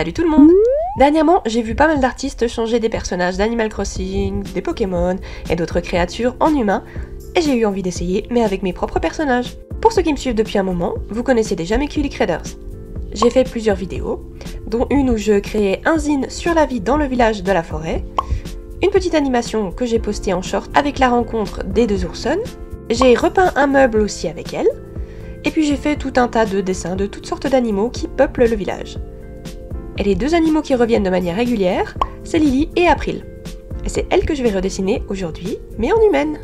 Salut tout le monde! Dernièrement, j'ai vu pas mal d'artistes changer des personnages d'Animal Crossing, des Pokémon et d'autres créatures en humains, et j'ai eu envie d'essayer, mais avec mes propres personnages. Pour ceux qui me suivent depuis un moment, vous connaissez déjà mes Culic Raiders. J'ai fait plusieurs vidéos, dont une où je créais un zine sur la vie dans le village de la forêt, une petite animation que j'ai postée en short avec la rencontre des deux oursons, j'ai repeint un meuble aussi avec elle, et puis j'ai fait tout un tas de dessins de toutes sortes d'animaux qui peuplent le village. Et les deux animaux qui reviennent de manière régulière, c'est Lily et April. Et c'est elle que je vais redessiner aujourd'hui, mais en humaine.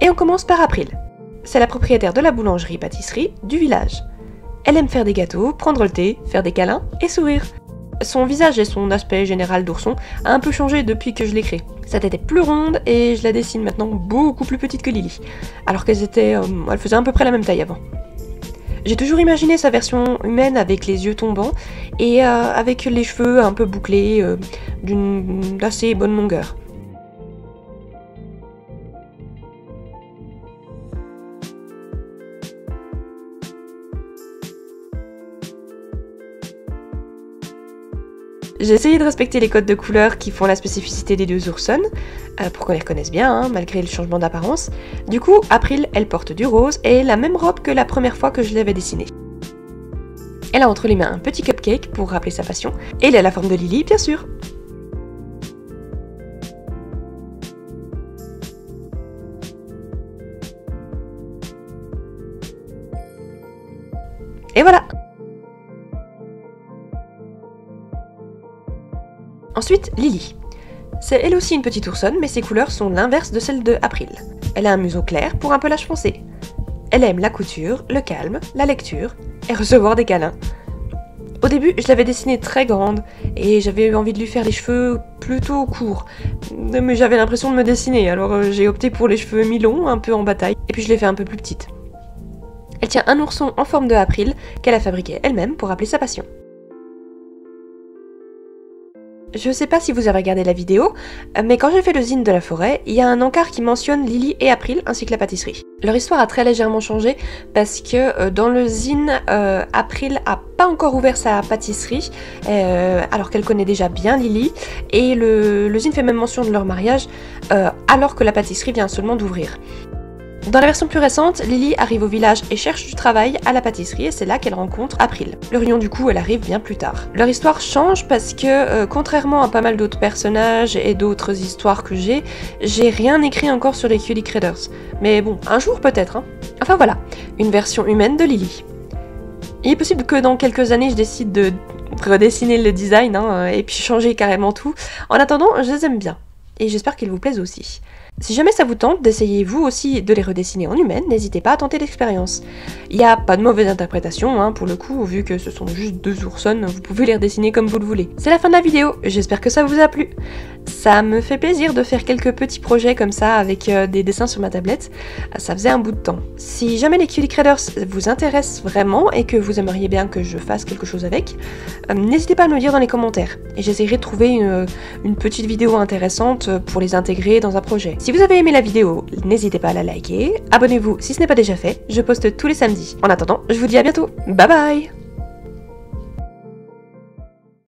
Et on commence par April. C'est la propriétaire de la boulangerie-pâtisserie du village. Elle aime faire des gâteaux, prendre le thé, faire des câlins et sourire. Son visage et son aspect général d'ourson a un peu changé depuis que je l'ai créée. Sa tête est plus ronde et je la dessine maintenant beaucoup plus petite que Lily, alors qu'elle faisait à peu près la même taille avant. J'ai toujours imaginé sa version humaine avec les yeux tombants et avec les cheveux un peu bouclés d'une assez bonne longueur. J'ai essayé de respecter les codes de couleurs qui font la spécificité des deux oursons, pour qu'on les reconnaisse bien, hein, malgré le changement d'apparence. Du coup, April, elle porte du rose et la même robe que la première fois que je l'avais dessinée. Elle a entre les mains un petit cupcake pour rappeler sa passion, et elle a la forme de Lily, bien sûr. Et voilà! Ensuite, Lily. C'est elle aussi une petite oursonne, mais ses couleurs sont l'inverse de celles de April. Elle a un museau clair pour un pelage foncé. Elle aime la couture, le calme, la lecture et recevoir des câlins. Au début, je l'avais dessinée très grande et j'avais eu envie de lui faire les cheveux plutôt courts. Mais j'avais l'impression de me dessiner, alors j'ai opté pour les cheveux mi-longs, un peu en bataille, et puis je l'ai fait un peu plus petite. Elle tient un ourson en forme de April qu'elle a fabriqué elle-même pour rappeler sa passion. Je sais pas si vous avez regardé la vidéo, mais quand j'ai fait le zine de la forêt, il y a un encart qui mentionne Lily et April ainsi que la pâtisserie. Leur histoire a très légèrement changé parce que dans le zine, April a pas encore ouvert sa pâtisserie, alors qu'elle connaît déjà bien Lily, et le zine fait même mention de leur mariage alors que la pâtisserie vient seulement d'ouvrir. Dans la version plus récente, Lily arrive au village et cherche du travail à la pâtisserie et c'est là qu'elle rencontre April. Leur union du coup, elle arrive bien plus tard. Leur histoire change parce que, contrairement à pas mal d'autres personnages et d'autres histoires que j'ai rien écrit encore sur les Culic Raiders. Mais bon, un jour peut-être, hein. Enfin voilà, une version humaine de Lily. Il est possible que dans quelques années, je décide de redessiner le design et puis changer carrément tout. En attendant, je les aime bien. Et j'espère qu'ils vous plaisent aussi. Si jamais ça vous tente d'essayer vous aussi de les redessiner en humaine, n'hésitez pas à tenter l'expérience. Il n'y a pas de mauvaise interprétation, pour le coup, vu que ce sont juste deux oursons, vous pouvez les redessiner comme vous le voulez. C'est la fin de la vidéo, j'espère que ça vous a plu. Ça me fait plaisir de faire quelques petits projets comme ça avec des dessins sur ma tablette, ça faisait un bout de temps. Si jamais les Culic Raiders vous intéressent vraiment et que vous aimeriez bien que je fasse quelque chose avec, n'hésitez pas à me le dire dans les commentaires, et j'essaierai de trouver une petite vidéo intéressante pour les intégrer dans un projet. Si vous avez aimé la vidéo, n'hésitez pas à la liker, abonnez-vous si ce n'est pas déjà fait, je poste tous les samedis. En attendant, je vous dis à bientôt, bye bye!